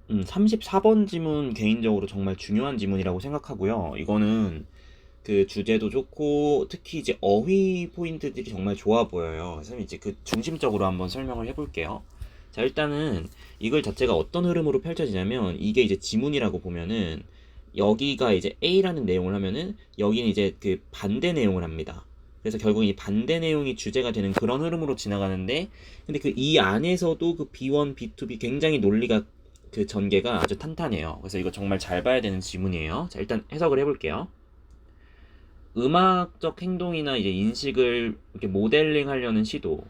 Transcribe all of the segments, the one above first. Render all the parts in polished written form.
34번 지문 개인적으로 정말 중요한 지문이라고 생각하고요. 이거는 그 주제도 좋고 특히 이제 어휘 포인트들이 정말 좋아 보여요. 그래서 이제 그 중심적으로 한번 설명을 해볼게요. 자, 일단은 이걸 자체가 어떤 흐름으로 펼쳐지냐면 이게 이제 지문이라고 보면은 여기가 이제 A라는 내용을 하면은 여기는 이제 그 반대 내용을 합니다. 그래서 결국 이 반대 내용이 주제가 되는 그런 흐름으로 지나가는데 근데 그 이 안에서도 그 B1, B2B 굉장히 논리가 그 전개가 아주 탄탄해요. 그래서 이거 정말 잘 봐야 되는 지문이에요. 자, 일단 해석을 해볼게요. 음악적 행동이나 이제 인식을 이렇게 모델링 하려는 시도,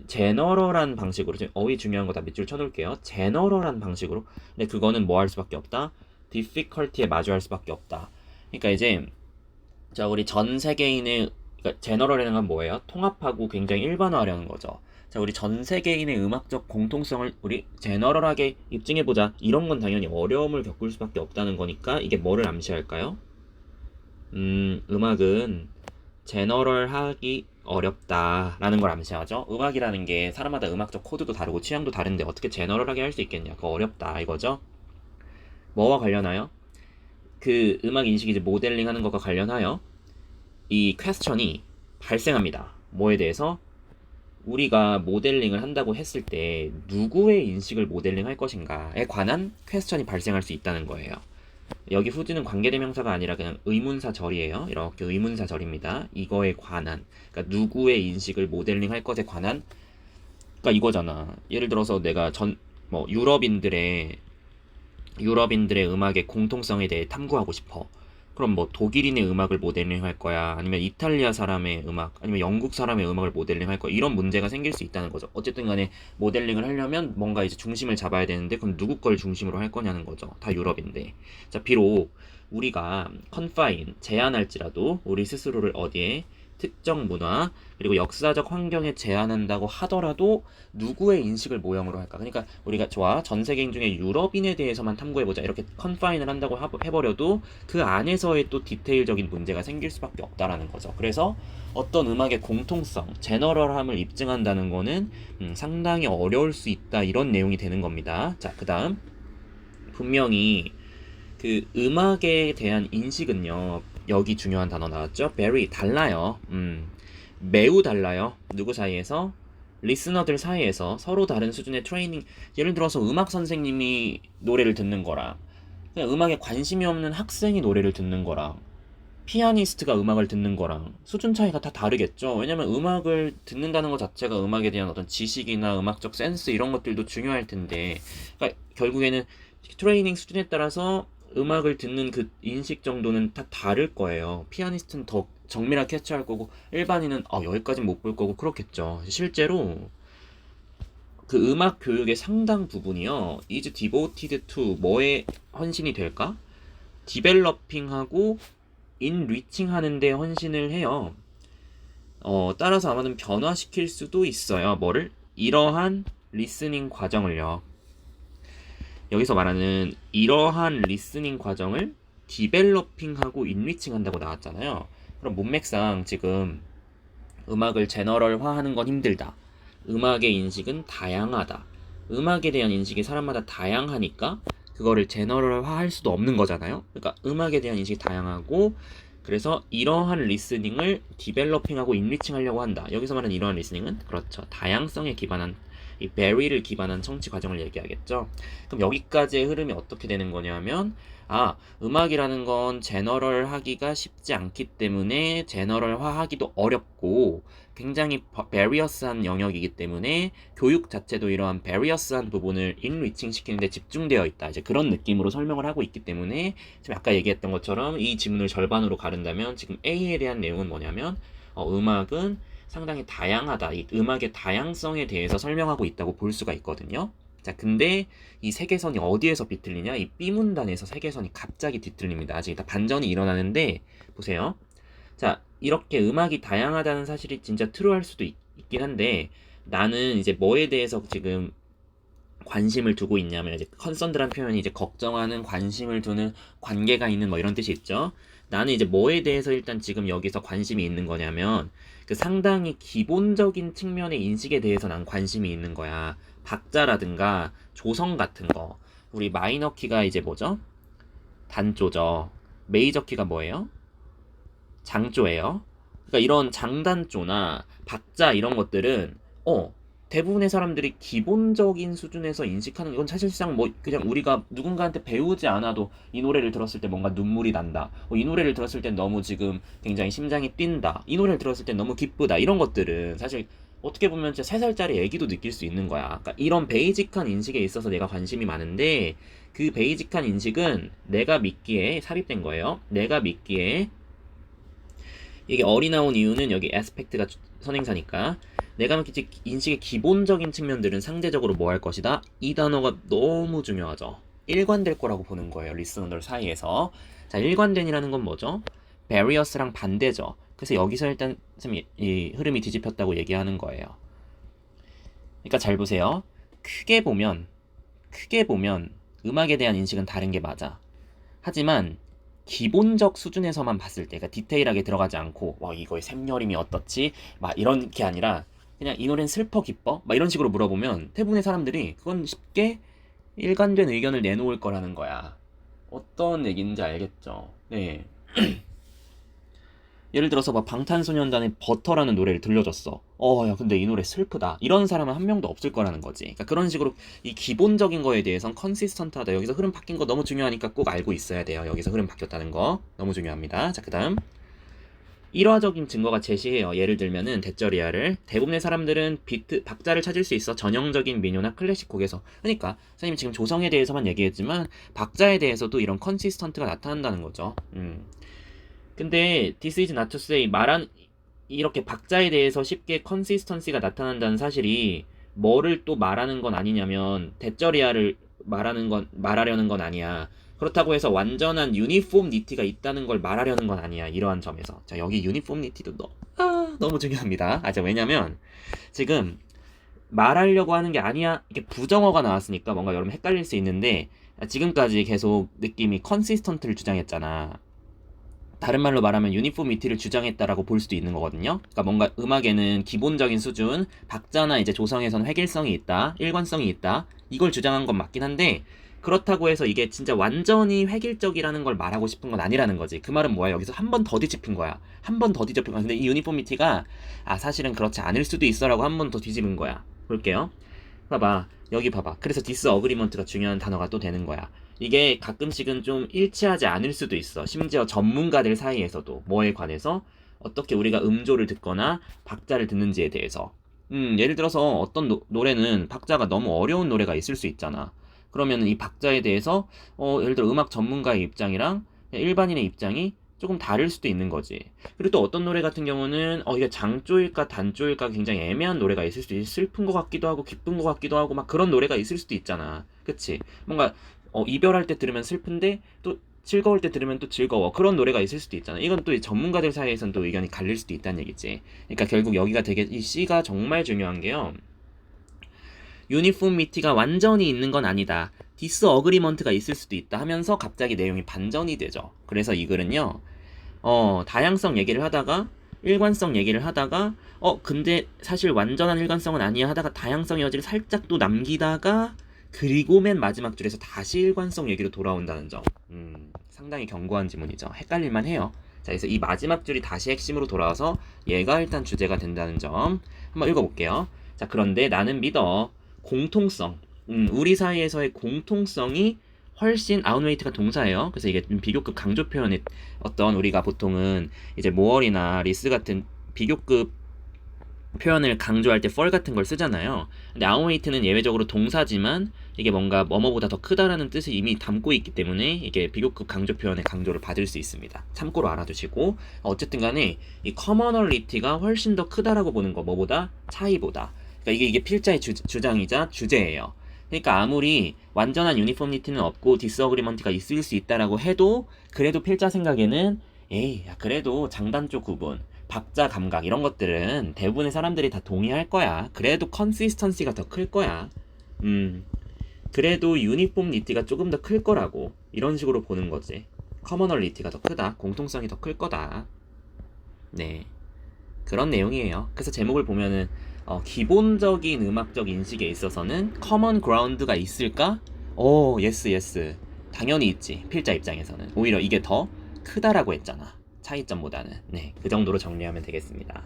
제너럴한 방식으로, 지금 어휘 중요한 거 다 밑줄 쳐놓을게요. 제너럴한 방식으로. 근데 그거는 뭐 할 수밖에 없다? difficulty에 마주할 수밖에 없다. 그러니까 이제 자, 우리 전 세계인의, 그러니까 제너럴이라는 건 뭐예요? 통합하고 굉장히 일반화하려는 거죠. 자, 우리 전 세계인의 음악적 공통성을 우리 제너럴하게 입증해보자. 이런 건 당연히 어려움을 겪을 수밖에 없다는 거니까 이게 뭐를 암시할까요? 음악은 제너럴하기 어렵다라는 걸 암시하죠. 음악이라는 게 사람마다 음악적 코드도 다르고 취향도 다른데 어떻게 제너럴하게 할 수 있겠냐? 그거 어렵다 이거죠. 뭐와 관련하여? 그 음악 인식 이제 모델링 하는 것과 관련하여 이 퀘스천이 발생합니다. 뭐에 대해서? 우리가 모델링을 한다고 했을 때 누구의 인식을 모델링 할 것인가에 관한 퀘스천이 발생할 수 있다는 거예요. 여기 후지는 관계대명사가 아니라 그냥 의문사절이에요. 이렇게 의문사절입니다. 이거에 관한, 그러니까 누구의 인식을 모델링 할 것에 관한, 그러니까 이거잖아. 예를 들어서 내가 뭐 유럽인들의 음악의 공통성에 대해 탐구하고 싶어. 그럼 뭐 독일인의 음악을 모델링 할 거야? 아니면 이탈리아 사람의 음악? 아니면 영국 사람의 음악을 모델링 할 거야? 이런 문제가 생길 수 있다는 거죠. 어쨌든 간에 모델링을 하려면 뭔가 이제 중심을 잡아야 되는데 그럼 누구 걸 중심으로 할 거냐는 거죠. 다 유럽인데. 자, 비록 우리가 confine, 제한할지라도 우리 스스로를 어디에 특정 문화 그리고 역사적 환경에 제한한다고 하더라도 누구의 인식을 모형으로 할까? 그러니까 우리가 좋아 전 세계인 중에 유럽인에 대해서만 탐구해보자 이렇게 컨파인을 한다고 해버려도 그 안에서의 또 디테일적인 문제가 생길 수밖에 없다라는 거죠. 그래서 어떤 음악의 공통성, 제너럴함을 입증한다는 거는 상당히 어려울 수 있다 이런 내용이 되는 겁니다. 자, 그 다음 분명히 그 음악에 대한 인식은요. 여기 중요한 단어 나왔죠? very 달라요. 매우 달라요. 누구 사이에서? 리스너들 사이에서 서로 다른 수준의 트레이닝. 예를 들어서 음악 선생님이 노래를 듣는 거랑 그냥 음악에 관심이 없는 학생이 노래를 듣는 거랑 피아니스트가 음악을 듣는 거랑 수준 차이가 다 다르겠죠. 왜냐면 음악을 듣는다는 것 자체가 음악에 대한 어떤 지식이나 음악적 센스 이런 것들도 중요할 텐데 그러니까 결국에는 트레이닝 수준에 따라서 음악을 듣는 그 인식 정도는 다 다를 거예요. 피아니스트는 더 정밀하게 캐치할 거고 일반인은 여기까지는 못 볼 거고 그렇겠죠. 실제로 그 음악 교육의 상당 부분이요. is devoted to 뭐에 헌신이 될까? 디벨로핑하고 인리칭 하는데 헌신을 해요. 따라서 아마는 변화시킬 수도 있어요. 뭐를? 이러한 리스닝 과정을요. 여기서 말하는 이러한 리스닝 과정을 디벨로핑하고 인리칭 한다고 나왔잖아요. 그럼 문맥상 지금 음악을 제너럴화하는 건 힘들다. 음악의 인식은 다양하다. 음악에 대한 인식이 사람마다 다양하니까 그거를 제너럴화할 수도 없는 거잖아요. 그러니까 음악에 대한 인식이 다양하고 그래서 이러한 리스닝을 디벨로핑하고 인리칭 하려고 한다. 여기서 말하는 이러한 리스닝은 그렇죠. 다양성에 기반한 이 베리를 기반한 청취 과정을 얘기하겠죠. 그럼 여기까지의 흐름이 어떻게 되는 거냐면 음악이라는 건 제너럴 하기가 쉽지 않기 때문에 제너럴화 하기도 어렵고 굉장히 베리어스한 영역이기 때문에 교육 자체도 이러한 베리어스한 부분을 인리칭 시키는데 집중되어 있다. 이제 그런 느낌으로 설명을 하고 있기 때문에 지금 아까 얘기했던 것처럼 이 지문을 절반으로 가른다면 지금 A에 대한 내용은 뭐냐면 음악은 상당히 다양하다. 이 음악의 다양성에 대해서 설명하고 있다고 볼 수가 있거든요. 자, 근데 이 세계선이 어디에서 비틀리냐? 이 B문단에서 세계선이 갑자기 뒤틀립니다. 아직 다 반전이 일어나는데 보세요. 자, 이렇게 음악이 다양하다는 사실이 진짜 트루할 수도 있긴 한데 나는 이제 뭐에 대해서 지금 관심을 두고 있냐면 이제 컨선드란 표현이 이제 걱정하는 관심을 두는 관계가 있는 뭐 이런 뜻이 있죠. 나는 이제 뭐에 대해서 일단 지금 여기서 관심이 있는 거냐면 그 상당히 기본적인 측면의 인식에 대해서 난 관심이 있는 거야. 박자라든가 조성 같은 거. 우리 마이너 키가 이제 뭐죠? 단조죠. 메이저 키가 뭐예요? 장조예요. 그러니까 이런 장단조나 박자 이런 것들은 대부분의 사람들이 기본적인 수준에서 인식하는 이건 사실상 뭐 그냥 우리가 누군가한테 배우지 않아도 이 노래를 들었을 때 뭔가 눈물이 난다. 이 노래를 들었을 땐 너무 지금 굉장히 심장이 뛴다. 이 노래를 들었을 땐 너무 기쁘다. 이런 것들은 사실 어떻게 보면 진짜 3살짜리 애기도 느낄 수 있는 거야. 그러니까 이런 베이직한 인식에 있어서 내가 관심이 많은데 그 베이직한 인식은 내가 믿기에 삽입된 거예요. 내가 믿기에 이게 어리 나온 이유는 여기 aspect가 선행사니까 내가 믿기 인식의 기본적인 측면들은 상대적으로 뭐 할 것이다? 이 단어가 너무 중요하죠. 일관될 거라고 보는 거예요. 리스너들 사이에서. 자, 일관된이라는 건 뭐죠? various랑 반대죠. 그래서 여기서 일단 이 흐름이 뒤집혔다고 얘기하는 거예요. 그러니까 잘 보세요. 크게 보면 음악에 대한 인식은 다른 게 맞아. 하지만 기본적 수준에서만 봤을 때, 그러니까 디테일하게 들어가지 않고 와 이거의 샘여림이 어떻지? 막 이런 게 아니라 그냥 이 노래는 슬퍼 기뻐? 막 이런 식으로 물어보면 대부분의 사람들이 그건 쉽게 일관된 의견을 내놓을 거라는 거야. 어떤 얘기인지 알겠죠? 네. 예를 들어서 막 방탄소년단의 버터라는 노래를 들려줬어. 야, 근데 이 노래 슬프다. 이런 사람은 한 명도 없을 거라는 거지. 그러니까 그런 식으로 이 기본적인 거에 대해선 컨시스턴트하다. 여기서 흐름 바뀐 거 너무 중요하니까 꼭 알고 있어야 돼요. 여기서 흐름 바뀌었다는 거. 너무 중요합니다. 자, 그 다음. 일화적인 증거가 제시해요. 예를 들면은 대절이야를 대부분의 사람들은 비트 박자를 찾을 수 있어. 전형적인 민요나 클래식 곡에서. 그러니까 선생님 지금 조성에 대해서만 얘기했지만 박자에 대해서도 이런 컨시스턴트가 나타난다는 거죠. 근데 this is not to say 이렇게 박자에 대해서 쉽게 컨시스턴시가 나타난다는 사실이 뭐를 또 말하는 건 아니냐면 대절이야를 말하려는 건 아니야. 그렇다고 해서 완전한 유니폼니티가 있다는 걸 말하려는 건 아니야. 이러한 점에서. 자, 여기 유니폼니티도 너무 중요합니다. 왜냐면 지금 말하려고 하는 게 아니야. 이게 부정어가 나왔으니까 뭔가 여러분 헷갈릴 수 있는데 지금까지 계속 느낌이 컨시스턴트를 주장했잖아. 다른 말로 말하면 유니폼미티를 주장했다라고 볼 수도 있는 거거든요. 그러니까 뭔가 음악에는 기본적인 수준, 박자나 이제 조성에서는 획일성이 있다, 일관성이 있다. 이걸 주장한 건 맞긴 한데 그렇다고 해서 이게 진짜 완전히 획일적이라는 걸 말하고 싶은 건 아니라는 거지. 그 말은 뭐야? 여기서 한 번 더 뒤집힌 거야. 한 번 더 뒤집힌 거야. 근데 이 유니폼미티가 사실은 그렇지 않을 수도 있어라고 한 번 더 뒤집은 거야. 볼게요. 봐봐. 여기 봐봐. 그래서 디스어그리먼트가 중요한 단어가 또 되는 거야. 이게 가끔씩은 좀 일치하지 않을 수도 있어. 심지어 전문가들 사이에서도 뭐에 관해서 어떻게 우리가 음조를 듣거나 박자를 듣는지에 대해서. 예를 들어서 어떤 노래는 박자가 너무 어려운 노래가 있을 수 있잖아. 그러면 이 박자에 대해서 예를 들어 음악 전문가의 입장이랑 일반인의 입장이 조금 다를 수도 있는 거지. 그리고 또 어떤 노래 같은 경우는 이게 장조일까 단조일까 굉장히 애매한 노래가 있을 수도 있어. 슬픈 것 같기도 하고 기쁜 것 같기도 하고 막 그런 노래가 있을 수도 있잖아. 그치? 뭔가 이별할 때 들으면 슬픈데 또 즐거울 때 들으면 또 즐거워. 그런 노래가 있을 수도 있잖아. 이건 또 전문가들 사이에서는 또 의견이 갈릴 수도 있다는 얘기지. 그러니까 결국 여기가 되게 이 C가 정말 중요한 게요. 유니폼미티가 완전히 있는 건 아니다. 디스어그리먼트가 있을 수도 있다 하면서 갑자기 내용이 반전이 되죠. 그래서 이 글은요. 다양성 얘기를 하다가 일관성 얘기를 하다가 근데 사실 완전한 일관성은 아니야 하다가 다양성의 여지를 살짝 또 남기다가 그리고 맨 마지막 줄에서 다시 일관성 얘기로 돌아온다는 점. 상당히 견고한 지문이죠. 헷갈릴만 해요. 자, 그래서 이 마지막 줄이 다시 핵심으로 돌아와서 얘가 일단 주제가 된다는 점. 한번 읽어볼게요. 자, 그런데 나는 믿어. 공통성. 우리 사이에서의 공통성이 훨씬 아웃웨이트가 동사예요. 그래서 이게 비교급 강조 표현의 어떤 우리가 보통은 이제 모얼이나 리스 같은 비교급 표현을 강조할 때 for 같은 걸 쓰잖아요. 근데 아웃웨이트는 예외적으로 동사지만 이게 뭔가 뭐뭐보다 더 크다라는 뜻을 이미 담고 있기 때문에 이게 비교급 강조 표현의 강조를 받을 수 있습니다. 참고로 알아두시고 어쨌든 간에 이 커머널리티가 훨씬 더 크다라고 보는 거 뭐보다? 차이보다. 그러니까 이게 필자의 주장이자 주제예요. 그러니까 아무리 완전한 유니폼리티는 없고 디스어그리먼트가 있을 수 있다라고 해도 그래도 필자 생각에는 그래도 장단조 구분 박자 감각 이런 것들은 대부분의 사람들이 다 동의할 거야. 그래도 컨시스턴시가 더 클 거야. 그래도 유니폼리티가 조금 더 클 거라고 이런 식으로 보는 거지. 커머널리티가 더 크다. 공통성이 더 클 거다. 네, 그런 내용이에요. 그래서 제목을 보면은 기본적인 음악적 인식에 있어서는 커먼 그라운드가 있을까? 예스, 예스. 당연히 있지. 필자 입장에서는. 오히려 이게 더 크다라고 했잖아. 차이점보다는. 네, 그 정도로 정리하면 되겠습니다.